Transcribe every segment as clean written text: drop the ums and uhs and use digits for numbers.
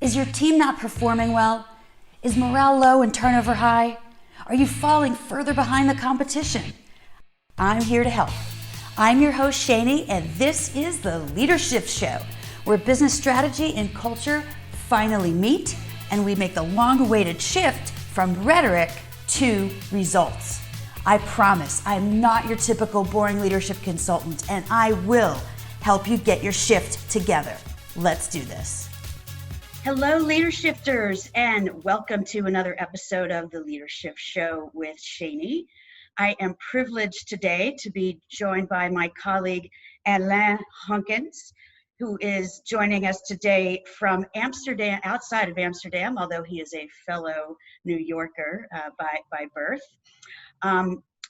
Is your team not performing well? Is morale low and turnover high? Are you falling further behind the competition? I'm here to help. I'm your host, Shani, and this is the Leadership Show, where business strategy and culture finally meet, and we make the long-awaited shift from rhetoric to results. I promise I'm not your typical boring leadership consultant, and I will help you get your shift together. Let's do this. Hello, Leadershifters, and welcome to another episode of the Leadership Show with Shani. I am privileged today to be joined by my colleague, Alain Hunkins, who is joining us today from Amsterdam, outside of Amsterdam, although he is a fellow New Yorker by birth.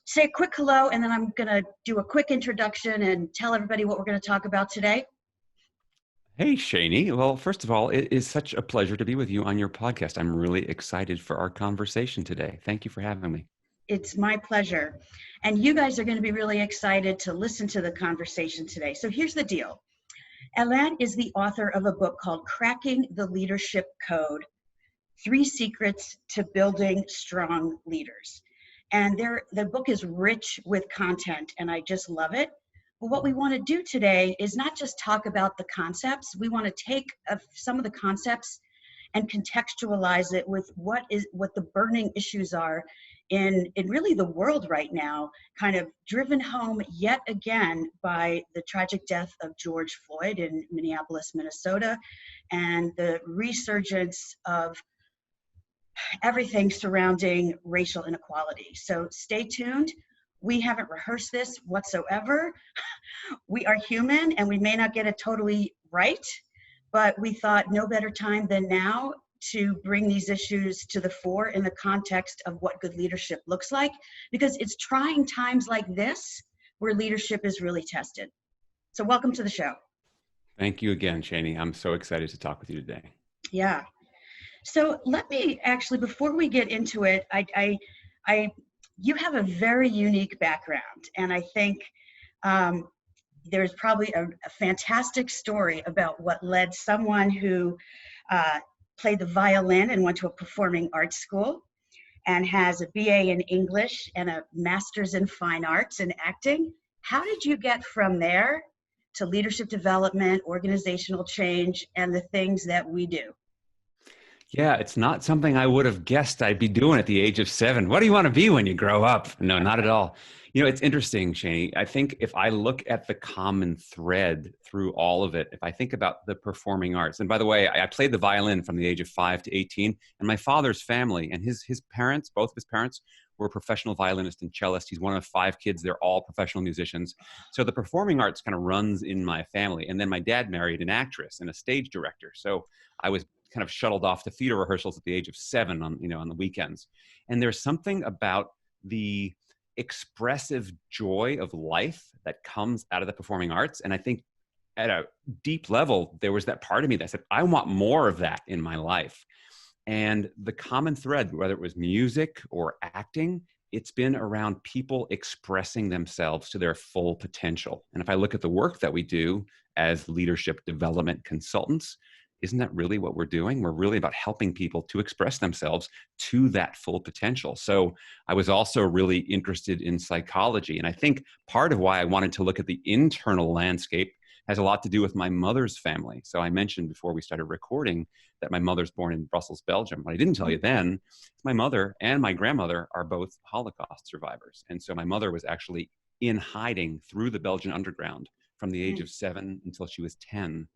Say a quick hello, and then I'm going to do a quick introduction and tell everybody what we're going to talk about today. Hey, Shani. Well, first of all, it is such a pleasure to be with you on your podcast. I'm really excited for our conversation today. Thank you for having me. It's my pleasure. And you guys are going to be really excited to listen to the conversation today. So here's the deal. Alain is the author of a book called Cracking the Leadership Code, 3 Secrets to Building Strong Leaders. And the book is rich with content, and I just love it. But what we want to do today is not just talk about the concepts. We want to take some of the concepts and contextualize it with what the burning issues are in really the world right now, kind of driven home yet again by the tragic death of George Floyd in Minneapolis, Minnesota, and the resurgence of everything surrounding racial inequality. So stay tuned. We haven't rehearsed this whatsoever. We are human and we may not get it totally right, but we thought no better time than now to bring these issues to the fore in the context of what good leadership looks like, because it's trying times like this where leadership is really tested. So welcome to the show. Thank you again, Shani. I'm so excited to talk with you today. Yeah. So let me actually, before we get into it, you have a very unique background, and I think there's probably a fantastic story about what led someone who played the violin and went to a performing arts school and has a BA in English and a master's in fine arts and acting. How did you get from there to leadership development, organizational change, and the things that we do? Yeah, it's not something I would have guessed I'd be doing at the age of 7. What do you want to be when you grow up? No, not at all. You know, it's interesting, Shani. I think if I look at the common thread through all of it, if I think about the performing arts, and by the way, I played the violin from the age of 5 to 18, and my father's family and his parents, both of his parents, were professional violinists and cellists. He's one of 5 kids. They're all professional musicians. So the performing arts kind of runs in my family. And then my dad married an actress and a stage director. So I was kind of shuttled off to theater rehearsals at the age of 7 on the weekends. And there's something about the expressive joy of life that comes out of the performing arts. And I think at a deep level, there was that part of me that said, I want more of that in my life. And the common thread, whether it was music or acting, it's been around people expressing themselves to their full potential. And if I look at the work that we do as leadership development consultants, isn't that really what we're doing? We're really about helping people to express themselves to that full potential. So I was also really interested in psychology. And I think part of why I wanted to look at the internal landscape has a lot to do with my mother's family. So I mentioned before we started recording that my mother's born in Brussels, Belgium. What I didn't tell you then, my mother and my grandmother are both Holocaust survivors. And so my mother was actually in hiding through the Belgian underground from the age of 7 until she was 10.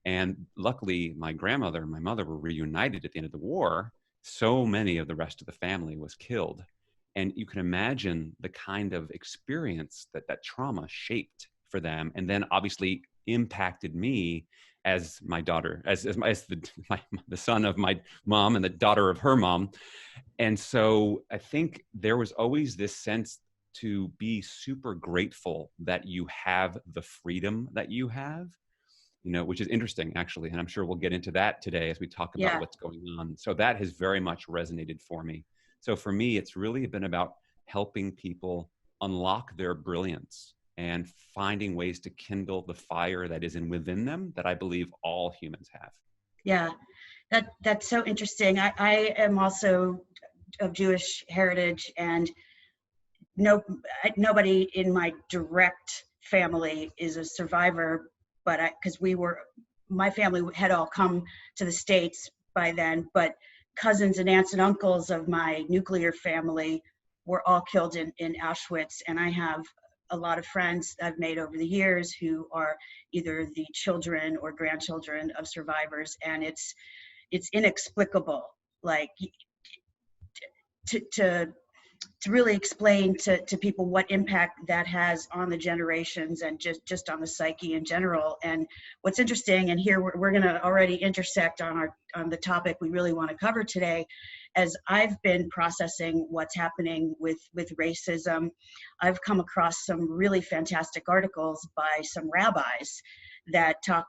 And luckily, my grandmother and my mother were reunited at the end of the war. So many of the rest of the family was killed. And you can imagine the kind of experience that trauma shaped for them, and then obviously impacted me as my daughter, as the son of my mom and the daughter of her mom. And so I think there was always this sense to be super grateful that you have the freedom that you have, which is interesting, actually. And I'm sure we'll get into that today as we talk about what's going on. So that has very much resonated for me. So for me, it's really been about helping people unlock their brilliance and finding ways to kindle the fire that is within them that I believe all humans have. Yeah, That's so interesting. I am also of Jewish heritage, and no, nobody in my direct family is a survivor, but because my family had all come to the States by then, but cousins and aunts and uncles of my nuclear family were all killed in Auschwitz. And I have a lot of friends I've made over the years who are either the children or grandchildren of survivors, and it's inexplicable, like to really explain to people what impact that has on the generations and just on the psyche in general. And what's interesting, and here we're going to already intersect on the topic we really want to cover today, as I've been processing what's happening with racism, I've come across some really fantastic articles by some rabbis that talk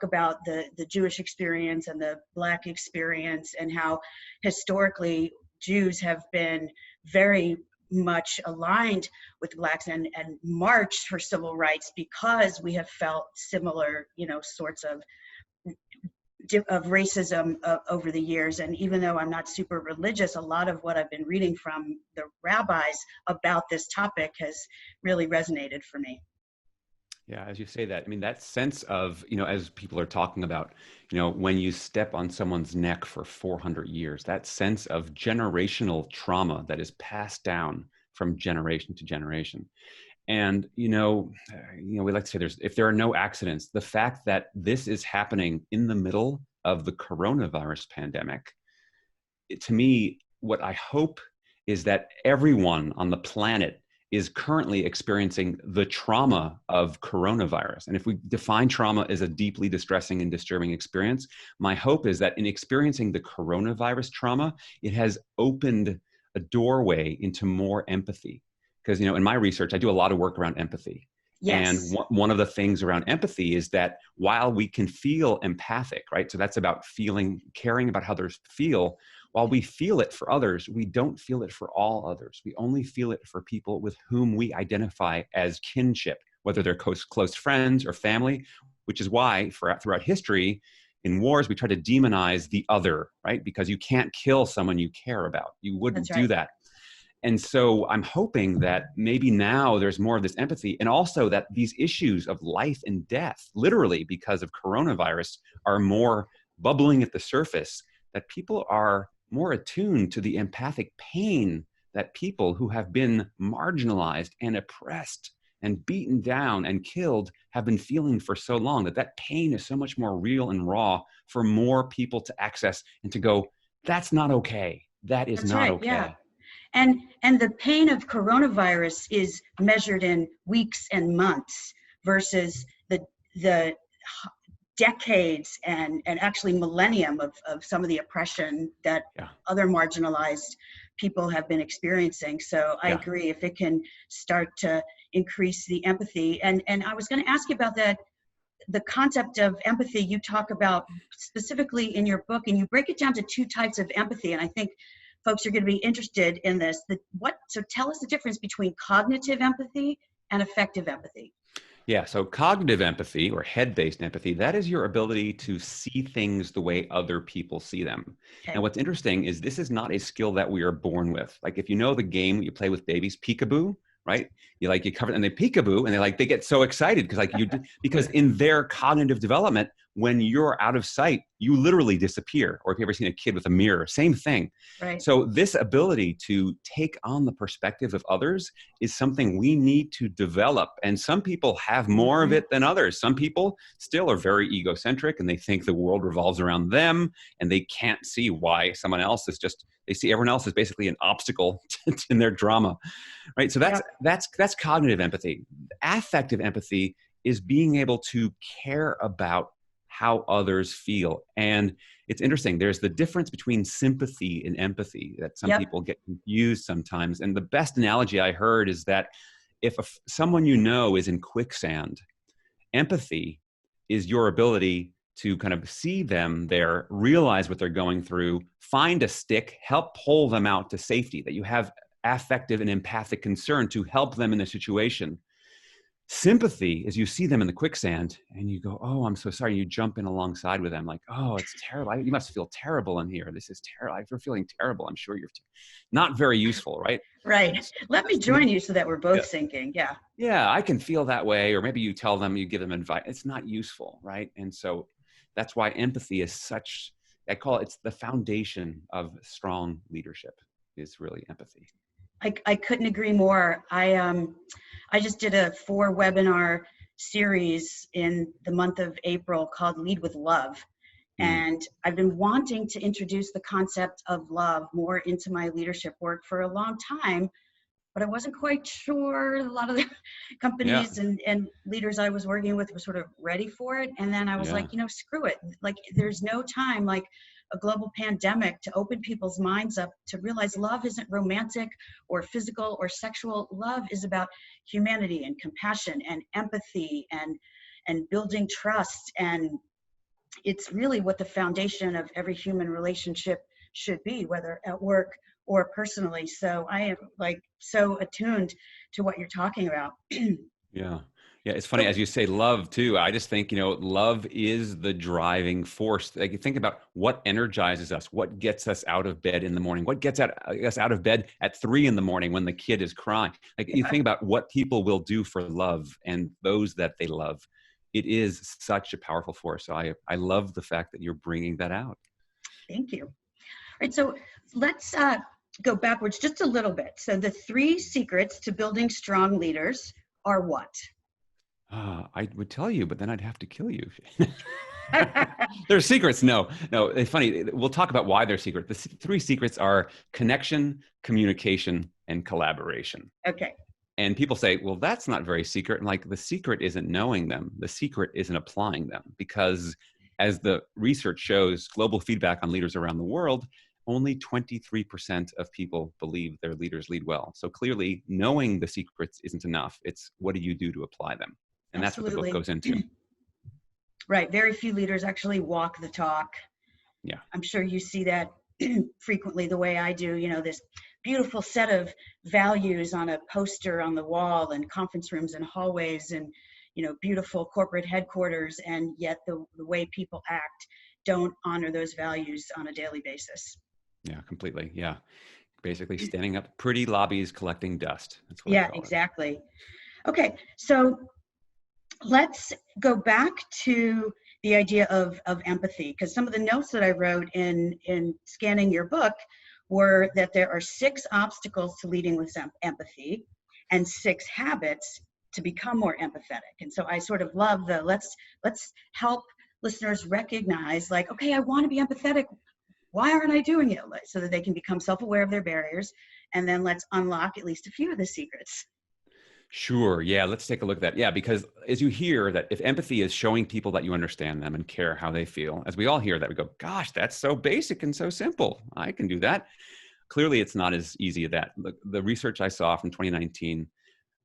about the Jewish experience and the Black experience, and how historically Jews have been very much aligned with Blacks and marched for civil rights because we have felt similar, sorts of racism over the years. And even though I'm not super religious, a lot of what I've been reading from the rabbis about this topic has really resonated for me. Yeah, as you say that, I mean, that sense of, as people are talking about, when you step on someone's neck for 400 years, that sense of generational trauma that is passed down from generation to generation. And, we like to say if there are no accidents, the fact that this is happening in the middle of the coronavirus pandemic, to me, what I hope is that everyone on the planet is currently experiencing the trauma of coronavirus. And if we define trauma as a deeply distressing and disturbing experience, my hope is that in experiencing the coronavirus trauma, it has opened a doorway into more empathy. Because, in my research, I do a lot of work around empathy. Yes. And one of the things around empathy is that while we can feel empathic, right? So that's about caring about how others feel. While we feel it for others, we don't feel it for all others. We only feel it for people with whom we identify as kinship, whether they're close friends or family, which is why throughout history, in wars, we try to demonize the other, right? Because you can't kill someone you care about. You wouldn't do that. And so I'm hoping that maybe now there's more of this empathy, and also that these issues of life and death, literally because of coronavirus, are more bubbling at the surface, that people are more attuned to the empathic pain that people who have been marginalized and oppressed and beaten down and killed have been feeling for so long, that pain is so much more real and raw for more people to access and to go, that's not okay. That is not okay. Yeah. And the pain of coronavirus is measured in weeks and months versus the decades and actually millennium of some of the oppression that other marginalized people have been experiencing. So I agree, if it can start to increase the empathy. And I was going to ask you about that, the concept of empathy you talk about specifically in your book, and you break it down to two types of empathy. And I think folks are going to be interested in this. So tell us the difference between cognitive empathy and affective empathy. Yeah, so cognitive empathy or head-based empathy, that is your ability to see things the way other people see them. Okay. And what's interesting is this is not a skill that we are born with. Like if you know the game you play with babies, peekaboo, right? You cover it and they peekaboo and they get so excited because in their cognitive development, when you're out of sight, you literally disappear. Or if you've ever seen a kid with a mirror, same thing. Right. So this ability to take on the perspective of others is something we need to develop. And some people have more of it than others. Some people still are very egocentric and they think the world revolves around them and they can't see why someone else is they see everyone else as basically an obstacle in their drama, right? So that's cognitive empathy. Affective empathy is being able to care about how others feel. And it's interesting, there's the difference between sympathy and empathy that some people get confused sometimes. And the best analogy I heard is that if someone you know is in quicksand, empathy is your ability to kind of see them there, realize what they're going through, find a stick, help pull them out to safety, that you have affective and empathic concern to help them in a situation. Sympathy is you see them in the quicksand and you go, oh, I'm so sorry. You jump in alongside with them like, oh, it's terrible. You must feel terrible in here. This is terrible. If you're feeling terrible, I'm sure you're not very useful, right? Right. Let me join you so that we're both sinking. Yeah. Yeah, I can feel that way. Or maybe you tell them, you give them advice. It's not useful, right? And so that's why empathy is such, I call it, it's the foundation of strong leadership is really empathy. I couldn't agree more. I just did a 4-webinar series in the month of April called Lead with Love. And I've been wanting to introduce the concept of love more into my leadership work for a long time, but I wasn't quite sure a lot of the companies and leaders I was working with were sort of ready for it. And then I was like, screw it. Like, there's no time like a global pandemic to open people's minds up to realize love isn't romantic or physical or sexual. Love is about humanity and compassion and empathy and building trust. And it's really what the foundation of every human relationship should be, whether at work or personally. So I am like so attuned to what you're talking about. Yeah. Yeah. It's funny, as you say love too. I just think, love is the driving force. Like, you think about what energizes us, what gets us out of bed in the morning, what gets us out of bed at 3 a.m. when the kid is crying. Like, you think about what people will do for love and those that they love. It is such a powerful force. So I love the fact that you're bringing that out. Thank you. All right. So let's go backwards just a little bit. So the 3 secrets to building strong leaders are what? I would tell you, but then I'd have to kill you. They're secrets. No, it's funny. We'll talk about why they're secret. The 3 secrets are connection, communication, and collaboration. Okay. And people say, well, that's not very secret. And like, the secret isn't knowing them. The secret isn't applying them, because as the research shows, global feedback on leaders around the world, only 23% of people believe their leaders lead well. So clearly knowing the secrets isn't enough. It's what do you do to apply them? And Absolutely. That's what the book goes into. Right. Very few leaders actually walk the talk. Yeah. I'm sure you see that frequently the way I do, this beautiful set of values on a poster on the wall and conference rooms and hallways and, beautiful corporate headquarters. And yet the way people act don't honor those values on a daily basis. Yeah, completely. Yeah. Basically standing up, pretty lobbies collecting dust. That's what Yeah, exactly. Okay. So let's go back to the idea of empathy, because some of the notes that I wrote in scanning your book were that there are 6 obstacles to leading with empathy and 6 habits to become more empathetic. And so I sort of love the let's help listeners recognize, like, okay, I want to be empathetic. Why aren't I doing it? So that they can become self-aware of their barriers. And then let's unlock at least a few of the secrets. Sure. Yeah. Let's take a look at that. Yeah. Because as you hear that, if empathy is showing people that you understand them and care how they feel, as we all hear that, we go, gosh, that's so basic and so simple. I can do that. Clearly, it's not as easy as that. The research I saw from 2019,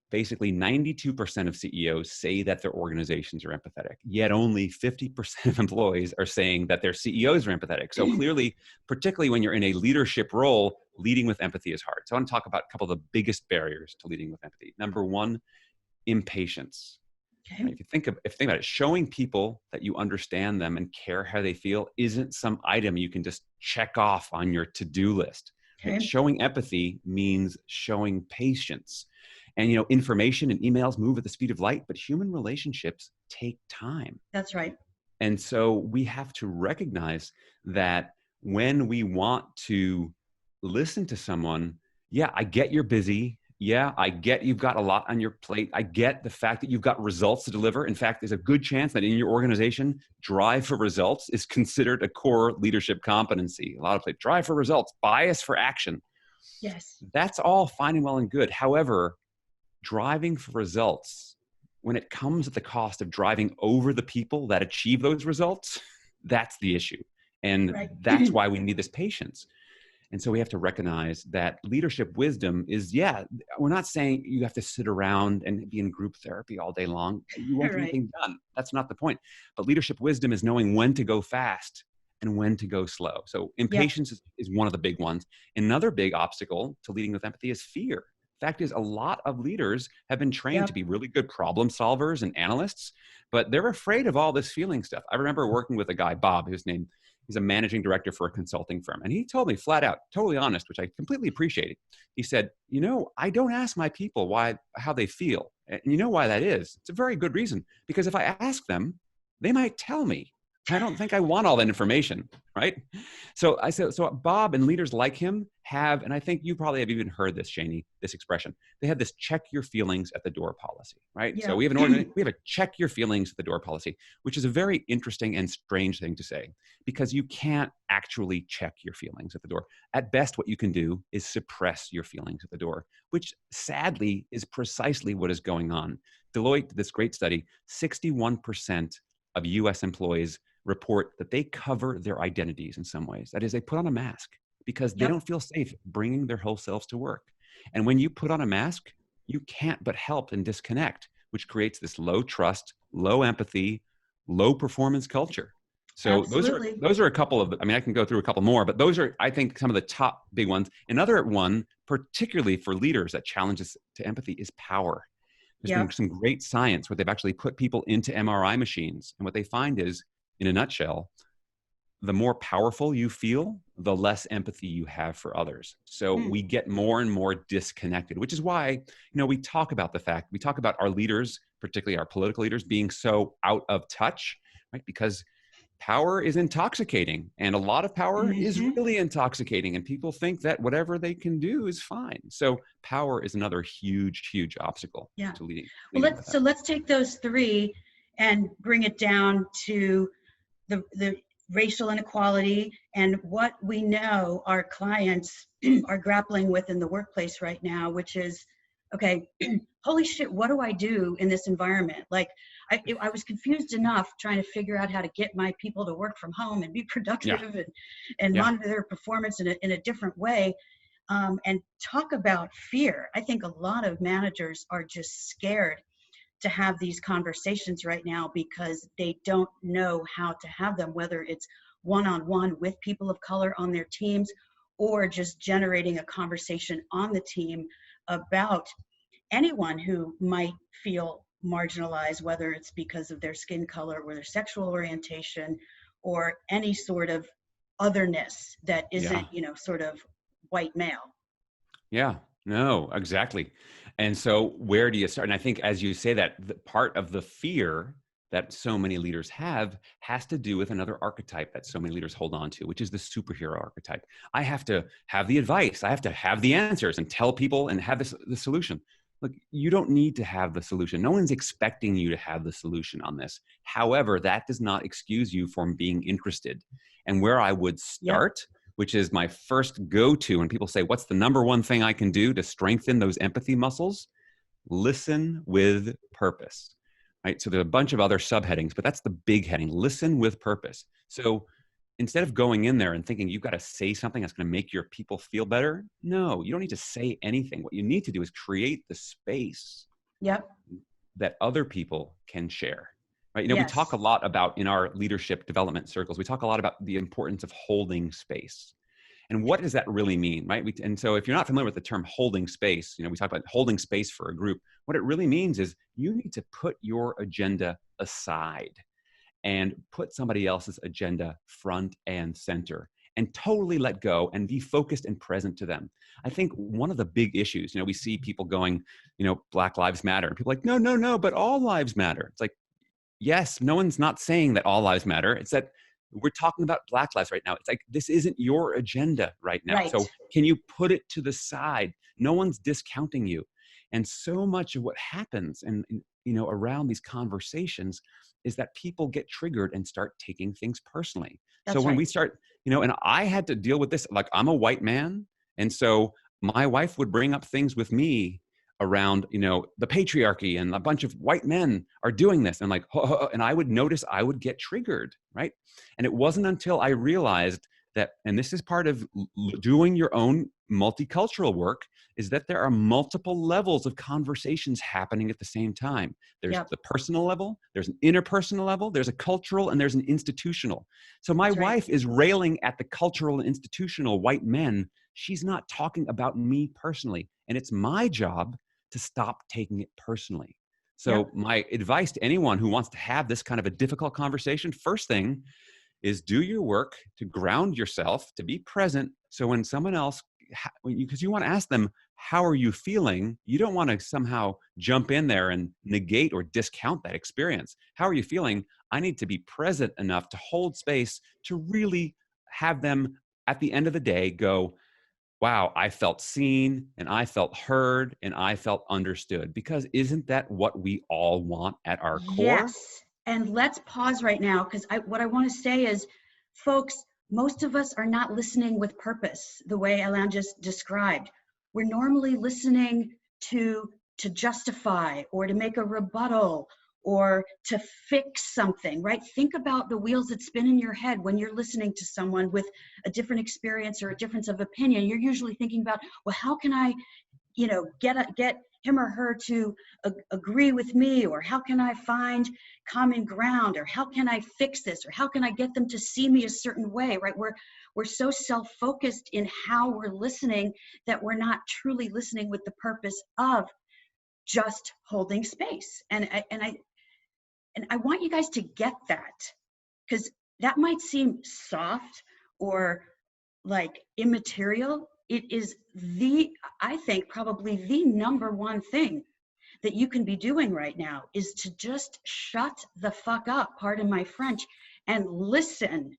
basically 92% of CEOs say that their organizations are empathetic, yet only 50% of employees are saying that their CEOs are empathetic. So clearly, particularly when you're in a leadership role, leading with empathy is hard. So I want to talk about a couple of the biggest barriers to leading with empathy. Number 1, impatience. Okay. If you think about it, showing people that you understand them and care how they feel isn't some item you can just check off on your to-do list. Okay. Showing empathy means showing patience. And, information and emails move at the speed of light, but human relationships take time. That's right. And so we have to recognize that when we want to listen to someone, yeah, I get you're busy. Yeah, I get you've got a lot on your plate. I get the fact that you've got results to deliver. In fact, there's a good chance that in your organization, drive for results is considered a core leadership competency. A lot of places, drive for results, bias for action. Yes. That's all fine and well and good. However, driving for results, when it comes at the cost of driving over the people that achieve those results, that's the issue. And that's why we need this patience. And so we have to recognize that leadership wisdom is, we're not saying you have to sit around and be in group therapy all day long. You won't get anything done. That's not the point. But leadership wisdom is knowing when to go fast and when to go slow. So impatience is one of the big ones. Another big obstacle to leading with empathy is fear. Fact is, a lot of leaders have been trained to Yep. be really good problem solvers and analysts, but they're afraid of all this feeling stuff. I remember working with a guy, Bob, he's a managing director for a consulting firm. And he told me flat out, totally honest, which I completely appreciated. He said, I don't ask my people how they feel. And you know why that is? It's a very good reason, because if I ask them, they might tell me. I don't think I want all that information, right? So I said, so Bob and leaders like him have, and I think you probably have even heard this, Shani, this expression. They have this check your feelings at the door policy, right? Yeah. So we have a check your feelings at the door policy, which is a very interesting and strange thing to say, because you can't actually check your feelings at the door. At best, what you can do is suppress your feelings at the door, which sadly is precisely what is going on. Deloitte did this great study, 61% of US employees report that they cover their identities in some ways. That is, they put on a mask because they don't feel safe bringing their whole selves to work. And when you put on a mask, you can't but help and disconnect, which creates this low trust, low empathy, low performance culture. So Absolutely. those are a couple of, I mean, I can go through a couple more, but those are, I think, some of the top big ones. Another one, particularly for leaders that challenges to empathy, is power. There's been some great science where they've actually put people into MRI machines. And what they find is, in a nutshell, the more powerful you feel, the less empathy you have for others. So we get more and more disconnected, which is why, we talk about our leaders, particularly our political leaders, being so out of touch, right? Because power is intoxicating, and a lot of power is really intoxicating, and people think that whatever they can do is fine. So power is another huge, huge obstacle to leading. Let's take those three and bring it down to the racial inequality and what we know our clients are grappling with in the workplace right now, which is, okay, holy shit, what do I do in this environment? Like, I was confused enough trying to figure out how to get my people to work from home and be productive and monitor their performance in a different way. And talk about fear. I think a lot of managers are just scared to have these conversations right now because they don't know how to have them, whether it's one-on-one with people of color on their teams or just generating a conversation on the team about anyone who might feel marginalized, whether it's because of their skin color or their sexual orientation or any sort of otherness that isn't, sort of white male. Yeah, no, exactly. And so where do you start? And I think as you say that, the part of the fear that so many leaders have has to do with another archetype that so many leaders hold on to, which is the superhero archetype. I have to have the advice. I have to have the answers and tell people and have the solution. Look, you don't need to have the solution. No one's expecting you to have the solution on this. However, that does not excuse you from being interested. And where I would start, which is my first go-to when people say, what's the number one thing I can do to strengthen those empathy muscles? Listen with purpose, right? So there's a bunch of other subheadings, but that's the big heading, listen with purpose. So instead of going in there and thinking you've got to say something that's going to make your people feel better, no, you don't need to say anything. What you need to do is create the space that other people can share. Right? We talk a lot about, in our leadership development circles, we talk a lot about the importance of holding space. And what does that really mean, right? And so if you're not familiar with the term holding space, we talk about holding space for a group. What it really means is you need to put your agenda aside and put somebody else's agenda front and center and totally let go and be focused and present to them. I think one of the big issues, we see people going, Black Lives Matter. And people are like, no, but all lives matter. It's like, yes, no one's not saying that all lives matter. It's that we're talking about Black lives right now. It's like, this isn't your agenda right now. So can you put it to the side? No one's discounting you. And so much of what happens and around these conversations is that people get triggered and start taking things personally. So when we start, and I had to deal with this, like I'm a white man. And so my wife would bring up things with me around, the patriarchy and a bunch of white men are doing this. And like, and I would notice I would get triggered, right? And it wasn't until I realized that, and this is part of doing your own multicultural work, is that there are multiple levels of conversations happening at the same time. There's the personal level, there's an interpersonal level, there's a cultural, and there's an institutional. So my wife is railing at the cultural and institutional white men she's not talking about me personally. And it's my job to stop taking it personally. Yep. So my advice to anyone who wants to have this kind of a difficult conversation, first thing is do your work to ground yourself, to be present. So when someone else, because you want to ask them, how are you feeling? You don't want to somehow jump in there and negate or discount that experience. How are you feeling? I need to be present enough to hold space to really have them at the end of the day go, wow, I felt seen and I felt heard and I felt understood. Because isn't that what we all want at our core? Yes. And let's pause right now, because what I want to say is, folks, most of us are not listening with purpose the way Alain just described. We're normally listening to justify or to make a rebuttal or to fix something, right? Think about the wheels that spin in your head when you're listening to someone with a different experience or a difference of opinion. You're usually thinking about, well, how can I, get him or her to agree with me, or how can I find common ground, or how can I fix this, or how can I get them to see me a certain way, right? We're so self-focused in how we're listening that we're not truly listening with the purpose of just holding space. And I want you guys to get that, because that might seem soft or like immaterial. It is I think probably the number one thing that you can be doing right now is to just shut the fuck up, pardon my French, and listen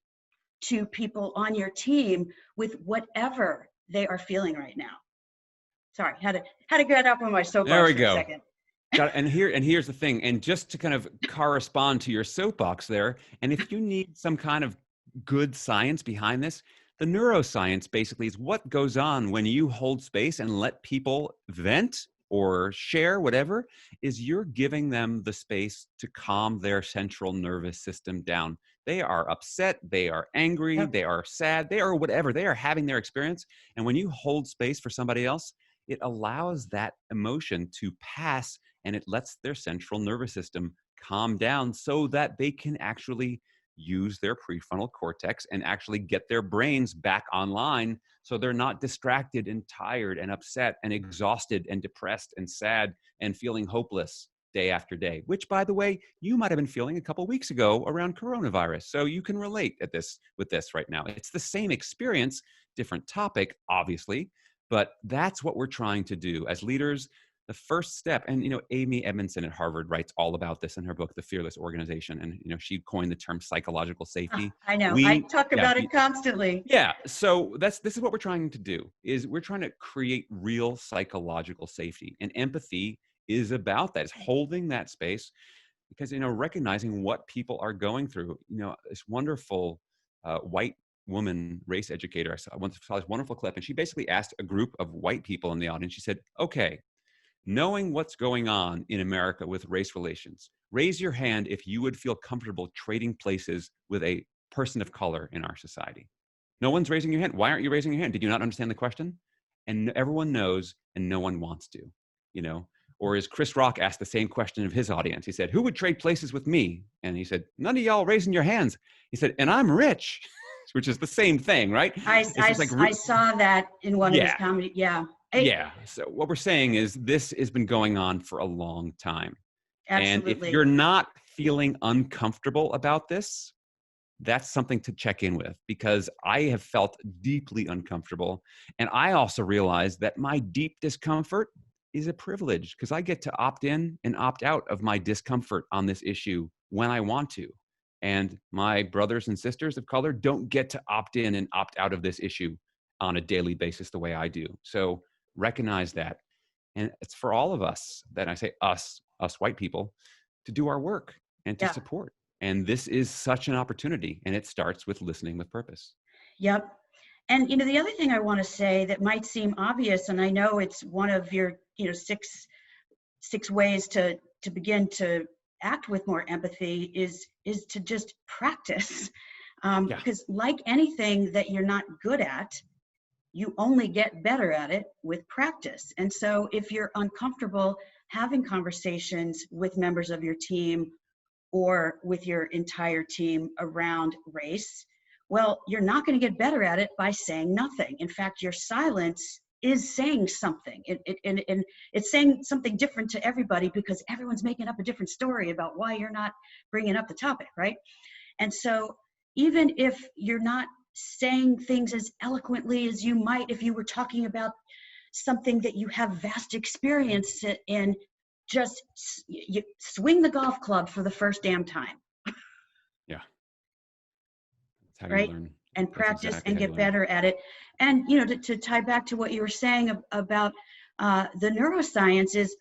to people on your team with whatever they are feeling right now. Sorry, had to get up on my There soapbox we for a go. second. Got it. And here's the thing. And just to kind of correspond to your soapbox there, and if you need some kind of good science behind this, the neuroscience basically is what goes on when you hold space and let people vent or share whatever, is you're giving them the space to calm their central nervous system down. They are upset, they are angry, Yep. they are sad, they are whatever, they are having their experience. And when you hold space for somebody else, it allows that emotion to pass and it lets their central nervous system calm down so that they can actually use their prefrontal cortex and actually get their brains back online, so they're not distracted and tired and upset and exhausted and depressed and sad and feeling hopeless day after day, which, by the way, you might have been feeling a couple of weeks ago around coronavirus. So you can relate with this right now. It's the same experience, different topic, obviously, but that's what we're trying to do as leaders. The first step, and Amy Edmondson at Harvard writes all about this in her book, The Fearless Organization, and she coined the term psychological safety. I know. I talk Yeah, about it constantly. yeah. So this is what we're trying to do, is we're trying to create real psychological safety, and empathy is about that. It's holding that space, because recognizing what people are going through. This wonderful white woman race educator, I once saw this wonderful clip, and she basically asked a group of white people in the audience. She said, "Okay, knowing what's going on in America with race relations, raise your hand if you would feel comfortable trading places with a person of color in our society." No one's raising your hand. Why aren't you raising your hand? Did you not understand the question? And everyone knows, and no one wants to, Or as Chris Rock asked the same question of his audience, he said, "Who would trade places with me?" And he said, "None of y'all raising your hands." He said, "And I'm rich," which is the same thing, right? It's just like, I saw that in one of his yeah. comedy. Yeah. Yeah. So what we're saying is this has been going on for a long time. And if Absolutely. you're not feeling uncomfortable about this, that's something to check in with, because I have felt deeply uncomfortable. And I also realize that my deep discomfort is a privilege, because I get to opt in and opt out of my discomfort on this issue when I want to. And my brothers and sisters of color don't get to opt in and opt out of this issue on a daily basis the way I do. So recognize that. And it's for all of us, that I say us white people, to do our work and to Yeah. support. And this is such an opportunity. And it starts with listening with purpose. Yep. And the other thing I want to say that might seem obvious, and I know it's one of your six ways to begin to act with more empathy, is to just practice. Yeah. Because like anything that you're not good at, you only get better at it with practice. And so if you're uncomfortable having conversations with members of your team or with your entire team around race, Well, you're not going to get better at it by saying nothing. In fact, your silence is saying something. And it's saying something different to everybody because everyone's making up a different story about why you're not bringing up the topic, right? And so even if you're not saying things as eloquently as you might if you were talking about something that you have vast experience in, just you swing the golf club for the first damn time. Yeah. That's how you Right? learn. And That's practice exactly and how you get learn. better at it. And, you know, to tie back to what you were saying about the neuroscience is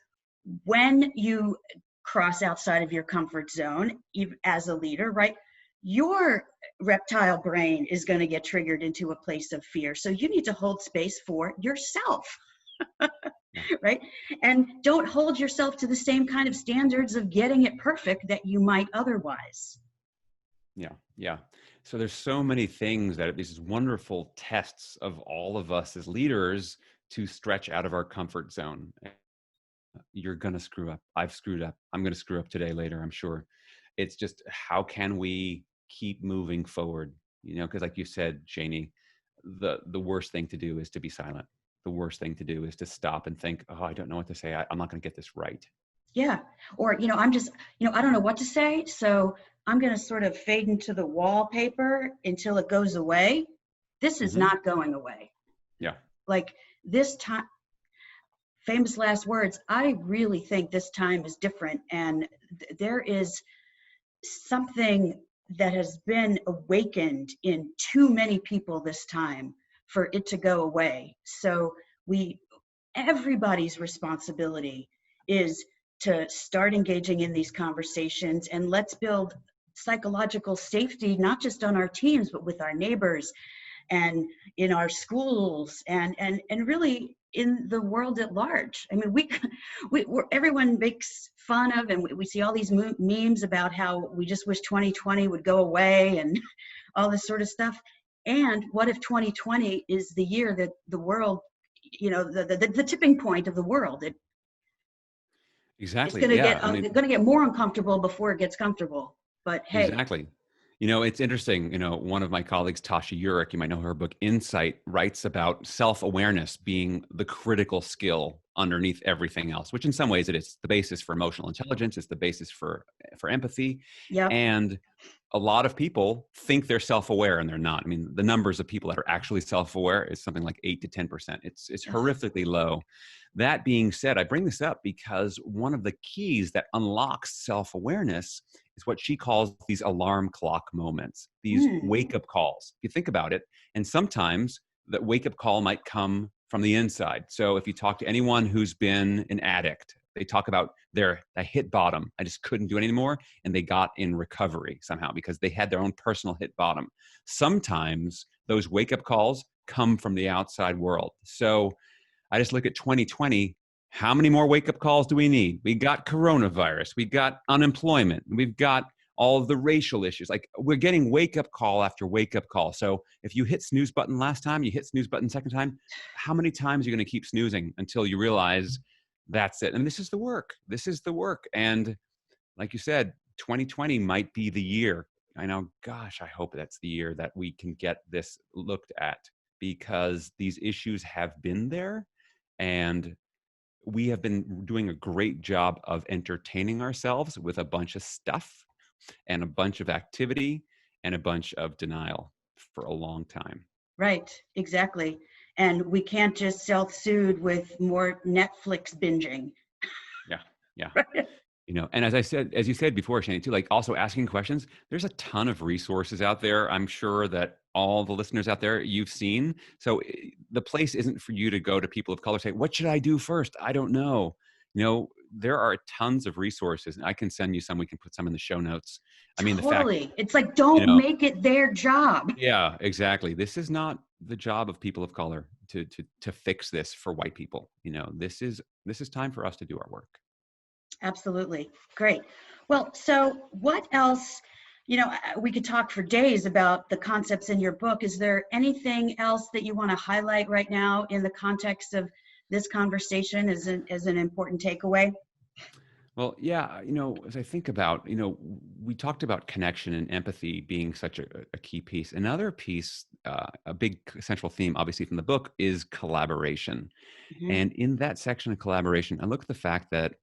when you cross outside of your comfort zone as a leader, right? Your reptile brain is going to get triggered into a place of fear. So you need to hold space for yourself. Yeah. Right? And don't hold yourself to the same kind of standards of getting it perfect that you might otherwise. Yeah. Yeah. So there's so many things that these wonderful tests of all of us as leaders to stretch out of our comfort zone. You're going to screw up. I've screwed up. I'm going to screw up today, later, I'm sure. It's just, how can we keep moving forward? You know, because like you said, Shani, the worst thing to do is to be silent. The worst thing to do is to stop and think, oh, I don't know what to say. I'm not going to get this right. Yeah. Or, you know, I'm just, you know, I don't know what to say. So I'm going to sort of fade into the wallpaper until it goes away. This is Mm-hmm. not going away. Yeah. Like this time, famous last words, I really think this time is different. And there is something that has been awakened in too many people this time for it to go away. So everybody's responsibility is to start engaging in these conversations, and let's build psychological safety, not just on our teams, but with our neighbors and in our schools and really in the world at large. I mean, everyone makes fun of, and we see all these memes about how we just wish 2020 would go away and all this sort of stuff. And what if 2020 is the year that the world, you know, the tipping point of the world? It's Exactly. going to Yeah. get I mean, more uncomfortable before it gets comfortable. But hey, exactly. You know, it's interesting. You know, one of my colleagues, Tasha Urich, you might know her book Insight, writes about self-awareness being the critical skill underneath everything else, which in some ways it is the basis for emotional intelligence. It's the basis for empathy. yep, And a lot of people think they're self-aware and they're not. I mean, the numbers of people that are actually self-aware is something like 8 to 10%. It's horrifically low. That being said, I bring this up because one of the keys that unlocks self-awareness is what she calls these alarm clock moments, these wake-up calls. If you think about it, and sometimes that wake-up call might come from the inside. So if you talk to anyone who's been an addict, they talk about I hit bottom. I just couldn't do it anymore. And they got in recovery somehow because they had their own personal hit bottom. Sometimes those wake-up calls come from the outside world. So I just look at 2020. How many more wake-up calls do we need? We got coronavirus. We got unemployment. We've got all of the racial issues. Like, we're getting wake-up call after wake-up call. So if you hit snooze button last time, you hit snooze button second time, how many times are you going to keep snoozing until you realize that's it? And this is the work. This is the work. And like you said, 2020 might be the year. I know, gosh, I hope that's the year that we can get this looked at, because these issues have been there. And we have been doing a great job of entertaining ourselves with a bunch of stuff and a bunch of activity and a bunch of denial for a long time. right, exactly. And we can't just self-soothe with more Netflix binging. Yeah. Yeah. You know, and as you said before, Shani, too, like also asking questions, there's a ton of resources out there. I'm sure that all the listeners out there you've seen. So the place isn't for you to go to people of color, say, what should I do first? I don't know. You know, there are tons of resources, and I can send you some. We can put some in the show notes. I mean, the fact, Totally. It's like, you don't know, make it their job. yeah, exactly. This is not the job of people of color to fix this for white people. You know, this is time for us to do our work. Absolutely. Great. Well, so what else, you know, we could talk for days about the concepts in your book. Is there anything else that you want to highlight right now in the context of this conversation as an important takeaway? Well, yeah, as I think about, we talked about connection and empathy being such a key piece. Another piece, a big central theme, obviously, from the book is collaboration. Hmm. And in that section of collaboration, I look at the fact that,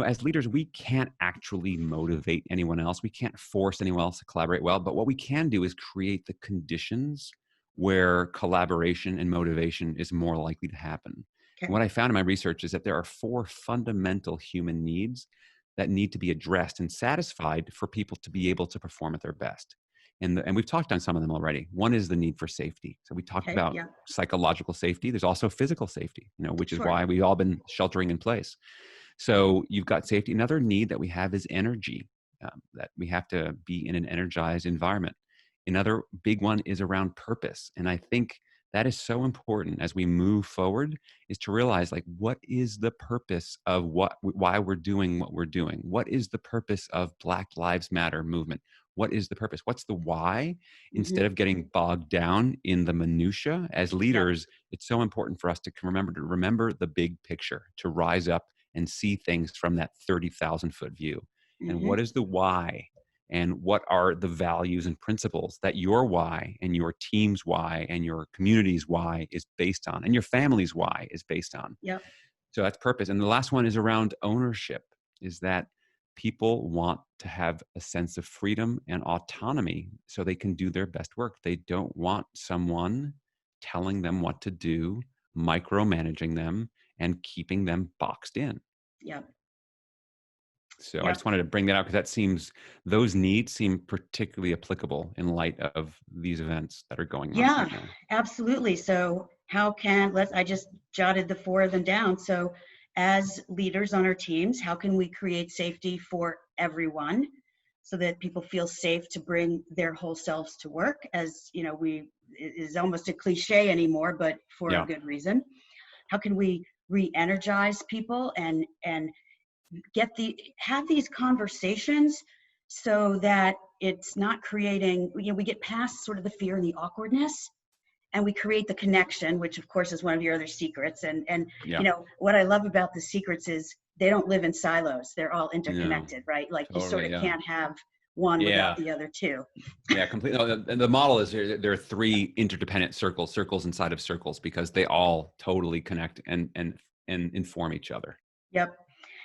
as leaders, we can't actually motivate anyone else. We can't force anyone else to collaborate well. But what we can do is create the conditions where collaboration and motivation is more likely to happen. And Okay. what I found in my research is that there are four fundamental human needs that need to be addressed and satisfied for people to be able to perform at their best. And we've talked on some of them already. One is the need for safety. So we talked Okay. about Yeah. psychological safety. There's also physical safety, which is Sure. why we've all been sheltering in place. So you've got safety. Another need that we have is energy, that we have to be in an energized environment. Another big one is around purpose. And I think that is so important as we move forward, is to realize, like, what is the purpose of why we're doing what we're doing? What is the purpose of Black Lives Matter movement? What is the purpose? What's the why? Hmm. Instead of getting bogged down in the minutia, as Yep. leaders, it's so important for us to remember the big picture, to rise up and see things from that 30,000-foot view. And Hmm. what is the why? And what are the values and principles that your why and your team's why and your community's why is based on, and your family's why is based on? Yep. So that's purpose. And the last one is around ownership, is that people want to have a sense of freedom and autonomy so they can do their best work. They don't want someone telling them what to do, micromanaging them, and keeping them boxed in. Yep. So I Yep. just wanted to bring that out because those needs seem particularly applicable in light of these events that are going on Yeah, right now. absolutely. So I just jotted the four of them down. So as leaders on our teams, how can we create safety for everyone so that people feel safe to bring their whole selves to work? As you know, it is almost a cliche anymore, but for a Yeah. good reason. How can we re-energize people and have these conversations so that it's not creating, we get past sort of the fear and the awkwardness, and we create the connection, which of course is one of your other secrets. And Yeah. what I love about the secrets is they don't live in silos. They're all No, interconnected, right? Like you sort totally. of Yeah. can't have one without Yeah. the other two. Yeah, completely. No, and the model is there are three interdependent circles inside of circles because they all totally connect and inform each other. Yep.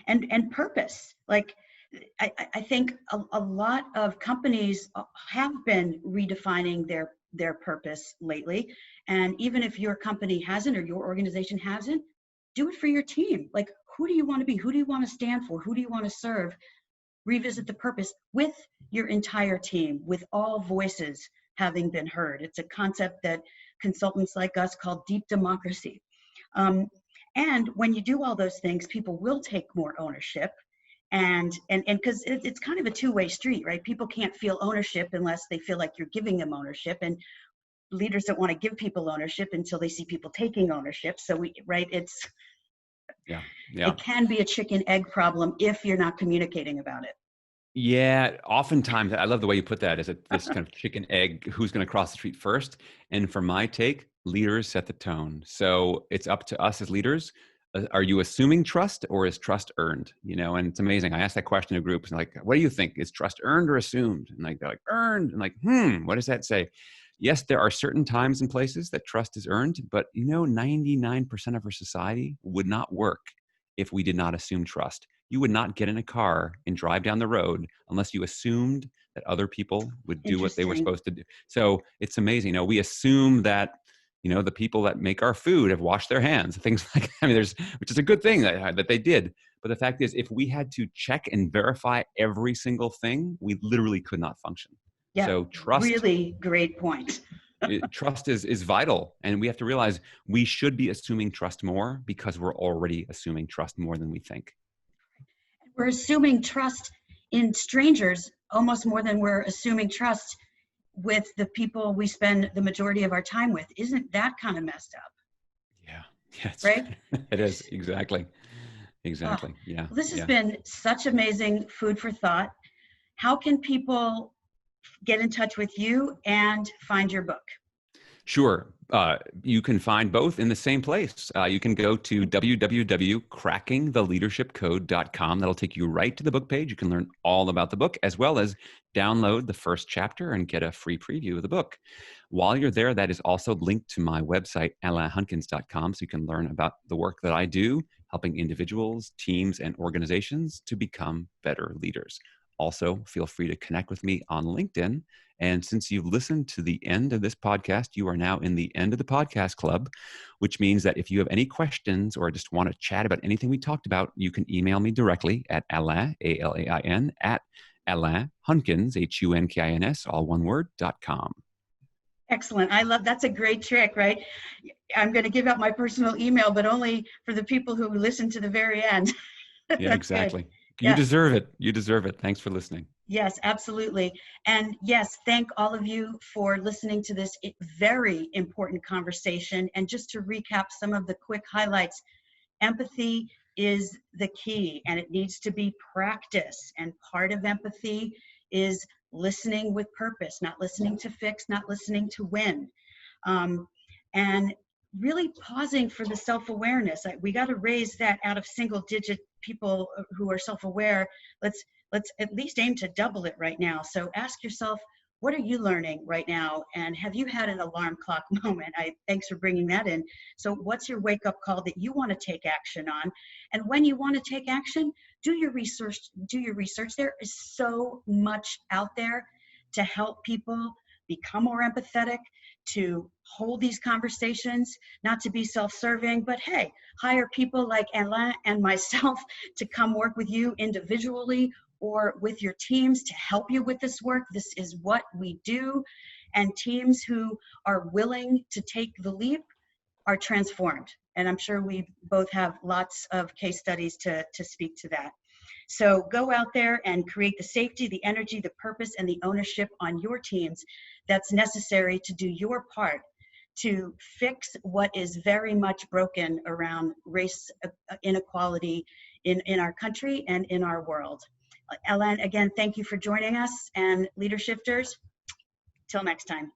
And purpose. Like I think a lot of companies have been redefining their purpose lately. And even if your company hasn't, or your organization hasn't, do it for your team. Like, who do you want to be? Who do you want to stand for? Who do you want to serve? Revisit the purpose with your entire team, with all voices having been heard. It's a concept that consultants like us call deep democracy. Um, and when you do all those things, people will take more ownership. And because it's kind of a two-way street, right? People can't feel ownership unless they feel like you're giving them ownership. And leaders don't want to give people ownership until they see people taking ownership. So Yeah. Yeah. it can be a chicken egg problem if you're not communicating about it. Yeah, oftentimes I love the way you put that. Is it this kind of chicken egg? Who's going to cross the street first? And for my take, leaders set the tone. So it's up to us as leaders. Are you assuming trust or is trust earned? And it's amazing. I asked that question to groups and like, what do you think? Is trust earned or assumed? And like they're like earned. And like, what does that say? Yes, there are certain times and places that trust is earned, but 99% of our society would not work if we did not assume trust. You would not get in a car and drive down the road unless you assumed that other people would do what they were Interesting. supposed to do. So it's amazing. We assume that, the people that make our food have washed their hands, things like that. I mean, which is a good thing that they did. But the fact is, if we had to check and verify every single thing, we literally could not function. Yeah, So trust really great point. trust is vital, and we have to realize we should be assuming trust more because we're already assuming trust more than we think. We're assuming trust in strangers almost more than we're assuming trust with the people we spend the majority of our time with. Isn't that kind of messed up? Yeah. Yes. Right? It is. Exactly. Oh, Exactly. Yeah. well, this has Yeah. been such amazing food for thought. How can people get in touch with you and find your book? Sure. You can find both in the same place. You can go to www.crackingtheleadershipcode.com. That'll take you right to the book page. You can learn all about the book, as well as download the first chapter and get a free preview of the book. While you're there, that is also linked to my website, alainhunkins.com, so you can learn about the work that I do, helping individuals, teams, and organizations to become better leaders. Also, feel free to connect with me on LinkedIn. And since you've listened to the end of this podcast, you are now in the end of the podcast club, which means that if you have any questions or just want to chat about anything we talked about, you can email me directly at Alain, ALAIN, at Alain Hunkins, HUNKINS, all one word, .com. Excellent. I love, that's a great trick, right? I'm going to give out my personal email, but only for the people who listen to the very end. Yeah, exactly. Good. You Yeah. deserve it. You deserve it. Thanks for listening. Yes, absolutely. And yes, thank all of you for listening to this very important conversation. And just to recap some of the quick highlights, empathy is the key and it needs to be practiced. And part of empathy is listening with purpose, not listening to fix, not listening to win. And really pausing for the self-awareness. We got to raise that out of single digit people who are self-aware. Let's at least aim to double it right now. So ask yourself, what are you learning right now? And have you had an alarm clock moment? Thanks for bringing that in. So what's your wake up call that you want to take action on? And when you want to take action, do your research. There is so much out there to help people become more empathetic, to hold these conversations, not to be self-serving, but hey, hire people like Alain and myself to come work with you individually or with your teams to help you with this work. This is what we do. And teams who are willing to take the leap are transformed. And I'm sure we both have lots of case studies to speak to that. So go out there and create the safety, the energy, the purpose, and the ownership on your teams that's necessary to do your part to fix what is very much broken around race inequality in our country and in our world. Alain, again, thank you for joining us, and Leadershifters, till next time.